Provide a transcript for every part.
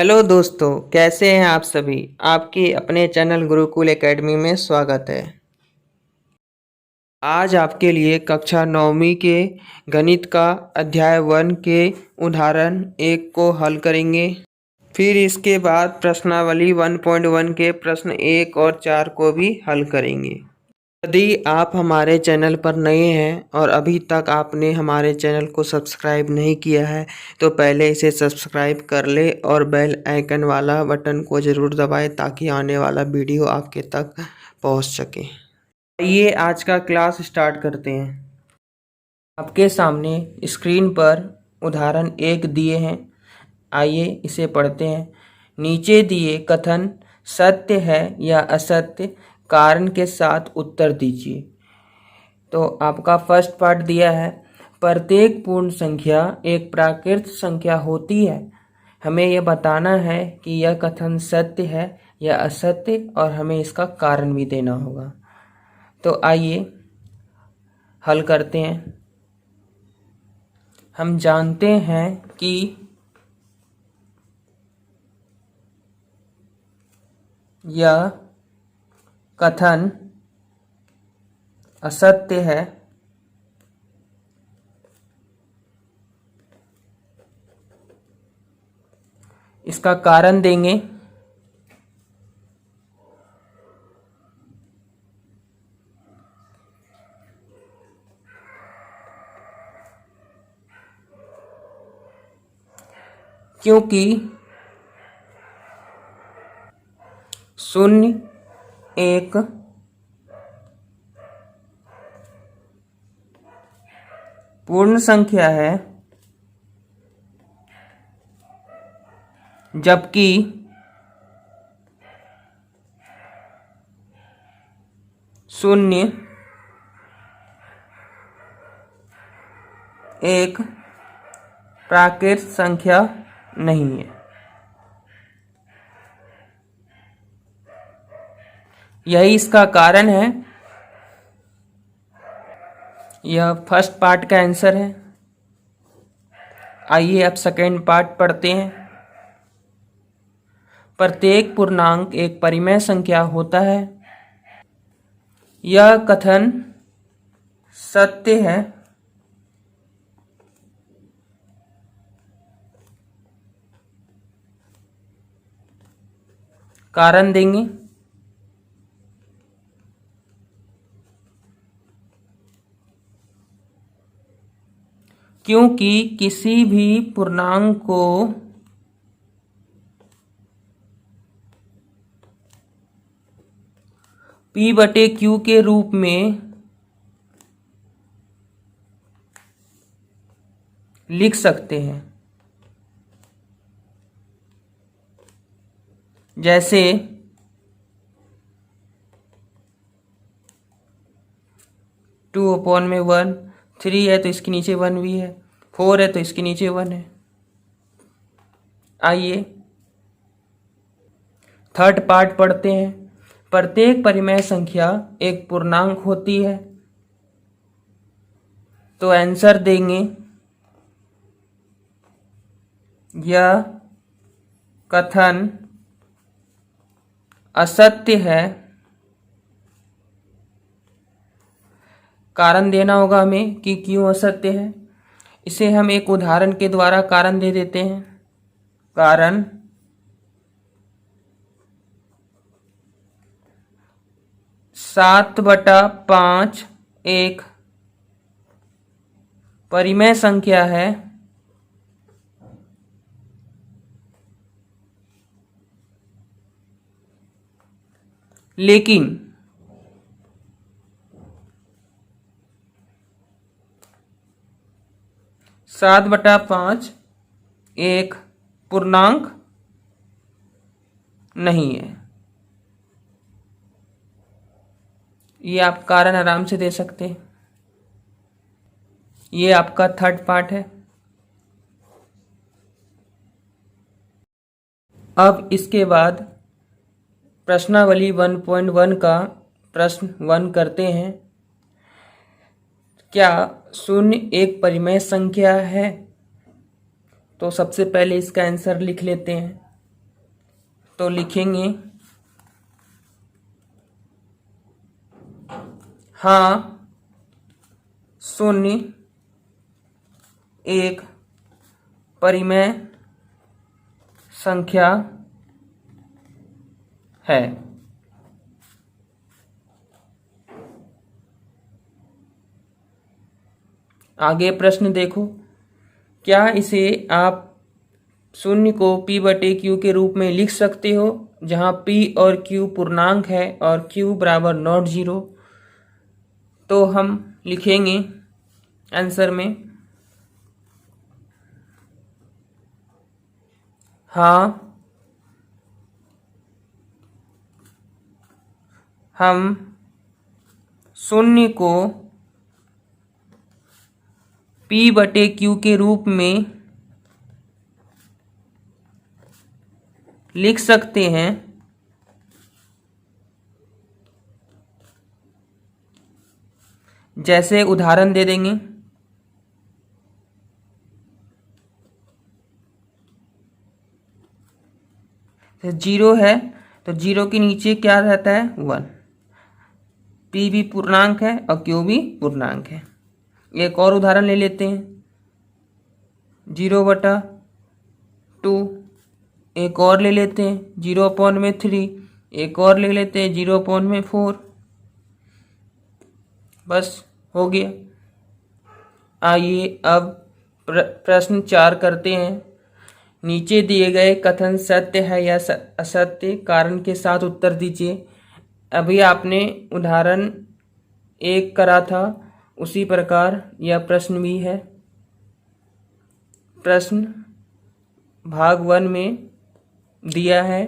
Hello दोस्तों, कैसे हैं आप सभी। आपके अपने चैनल गुरुकुल एकेडमी में स्वागत है। आज आपके लिए कक्षा 9वीं के गणित का अध्याय 1 के उदाहरण 1 को हल करेंगे। फिर इसके बाद प्रश्नावली 1.1 के प्रश्न 1 और 4 को भी हल करेंगे। यदि आप हमारे चैनल पर नए हैं और अभी तक आपने हमारे चैनल को सब्सक्राइब नहीं किया है तो पहले इसे सब्सक्राइब कर ले और बेल आइकन वाला बटन को ज़रूर दबाएं ताकि आने वाला वीडियो आपके तक पहुंच सके। आइए आज का क्लास स्टार्ट करते हैं। आपके सामने स्क्रीन पर उदाहरण 1 दिए हैं। आइए इसे पढ़ते हैं। नीचे दिए कथन सत्य है या असत्य, कारण के साथ उत्तर दीजिए। तो आपका फर्स्ट पार्ट दिया है, प्रत्येक पूर्ण संख्या एक प्राकृत संख्या होती है। हमें यह बताना है कि यह कथन सत्य है या असत्य और हमें इसका कारण भी देना होगा। तो आइए हल करते हैं। हम जानते हैं कि यह कथन असत्य है इसका कारण देंगे। क्योंकि 0 1 पूर्ण संख्या है जबकि 0 1 प्राकृत संख्या नहीं है। यही इसका कारण है। यह फर्स्ट पार्ट का आंसर है। आइए अब सेकेंड पार्ट पढ़ते हैं। प्रत्येक पूर्णांक एक परिमेय संख्या होता है। यह कथन सत्य है कारण देंगे। क्योंकि किसी भी पूर्णांक को P/Q के रूप में लिख सकते हैं। जैसे 2/1, 3 है तो इसके नीचे 1 भी है, 4 है तो इसके नीचे 1 है। आइए थर्ड पार्ट पढ़ते हैं। प्रत्येक परिमेय संख्या एक पूर्णांक होती है। तो आंसर देंगे यह कथन असत्य है। कारण देना होगा हमें कि क्यों असत्य है। इसे हम एक उदाहरण के द्वारा कारण दे देते हैं। कारण 7/5 एक परिमेय संख्या है लेकिन 7/5 एक पूर्णांक नहीं है। ये आप कारण आराम से दे सकते हैं। ये आपका थर्ड पार्ट है। अब इसके बाद प्रश्नावली 1.1 का प्रश्न 1 करते हैं। क्या 0 एक परिमेय संख्या है? तो सबसे पहले इसका आंसर लिख लेते हैं। तो लिखेंगे हाँ शून्य एक परिमेय संख्या है। आगे प्रश्न देखो, क्या इसे आप शून्य को p/q के रूप में लिख सकते हो, जहां p और q पूर्णांक है और q बराबर नॉट जीरो। तो हम लिखेंगे आंसर में हाँ हम शून्य को p/q के रूप में लिख सकते हैं, जैसे उदाहरण दे देंगे। जीरो है तो जीरो के नीचे क्या रहता है, वन। पी भी पूर्णांक है और क्यू भी पूर्णांक है। एक और उदाहरण ले लेते हैं, 0/2। एक और ले लेते हैं 0/3। एक और ले लेते हैं 0/4। बस हो गया। आइए अब प्रश्न 4 करते हैं। नीचे दिए गए कथन सत्य है या असत्य, कारण के साथ उत्तर दीजिए। अभी आपने उदाहरण 1 करा था, उसी प्रकार यह प्रश्न भी है। प्रश्न भाग 1 में दिया है,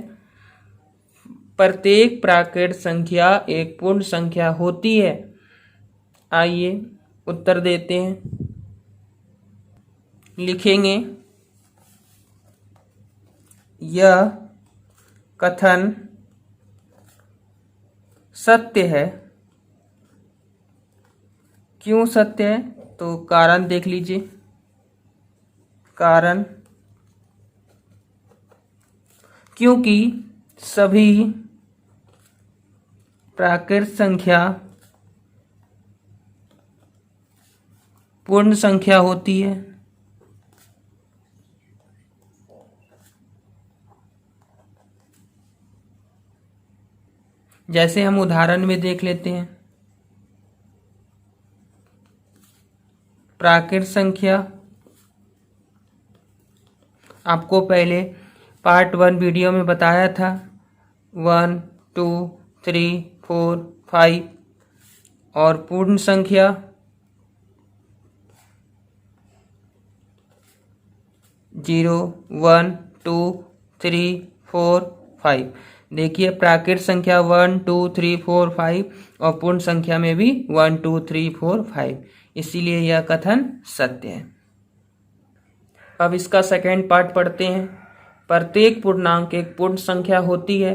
प्रत्येक प्राकृत संख्या एक पूर्ण संख्या होती है। आइए उत्तर देते हैं। लिखेंगे यह कथन सत्य है। क्यों सत्य है, तो कारण देख लीजिए। कारण क्योंकि सभी प्राकृत संख्या पूर्ण संख्या होती है। जैसे हम उदाहरण में देख लेते हैं, प्राकृत संख्या आपको पहले पार्ट 1 वीडियो में बताया था, 1 2 3 4 5। और पूर्ण संख्या 0 1 2 3 4 5। देखिए प्राकृत संख्या 1 2 3 4 5 और पूर्ण संख्या में भी 1 2 3 4 5, इसीलिए यह कथन सत्य है। अब इसका सेकेंड पार्ट पढ़ते हैं। प्रत्येक पूर्णांक एक पूर्ण संख्या होती है।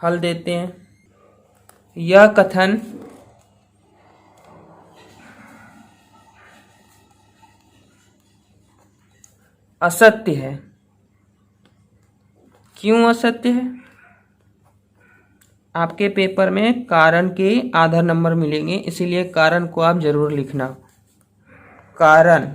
हल देते हैं। यह कथन असत्य है। क्यों असत्य है? आपके पेपर में कारण के आधा नंबर मिलेंगे, इसीलिए कारण को आप जरूर लिखना। कारण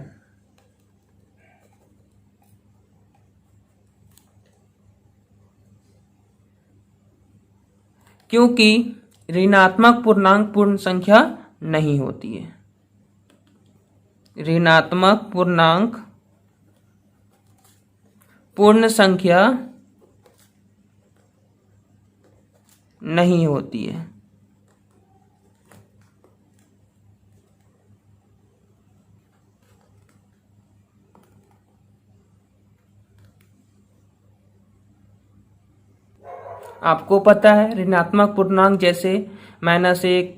क्योंकि ऋणात्मक पूर्णांक पूर्ण संख्या नहीं होती है। ऋणात्मक पूर्णांक पूर्ण संख्या नहीं होती है। आपको पता है ऋणात्मक पूर्णांक जैसे -1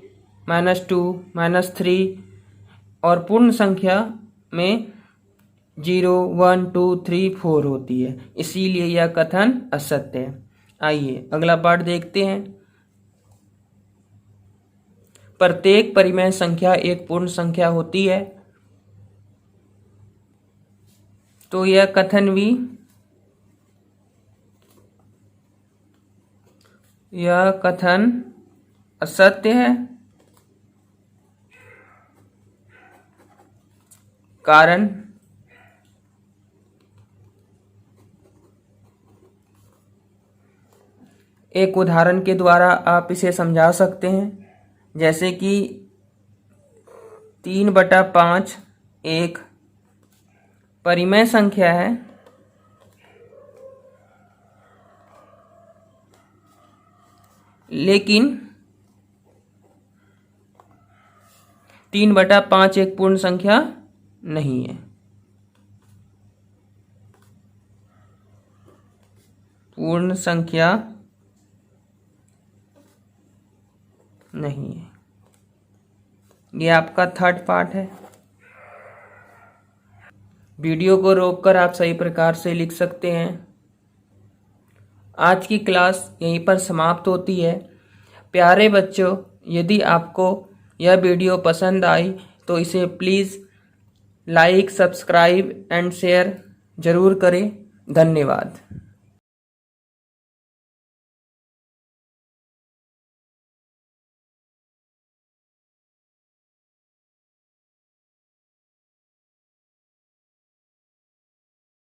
-2 -3 और पूर्ण संख्या में 0 1 2 3 4 होती है, इसीलिए यह कथन असत्य है। आइए अगला पार्ट देखते हैं। प्रत्येक परिमेय संख्या एक पूर्ण संख्या होती है, तो यह कथन भी यह कथन असत्य है। कारण एक उदाहरण के द्वारा आप इसे समझा सकते हैं, जैसे कि 3/5 एक परिमेय संख्या है, लेकिन 3/5 एक पूर्ण संख्या नहीं है। पूर्ण संख्या नहीं है। ये आपका थर्ड पार्ट है। वीडियो को रोककर आप सही प्रकार से लिख सकते हैं। आज की क्लास यहीं पर समाप्त होती है। प्यारे बच्चों, यदि आपको यह वीडियो पसंद आई तो इसे please like, subscribe and share ज़रूर करें। धन्यवाद।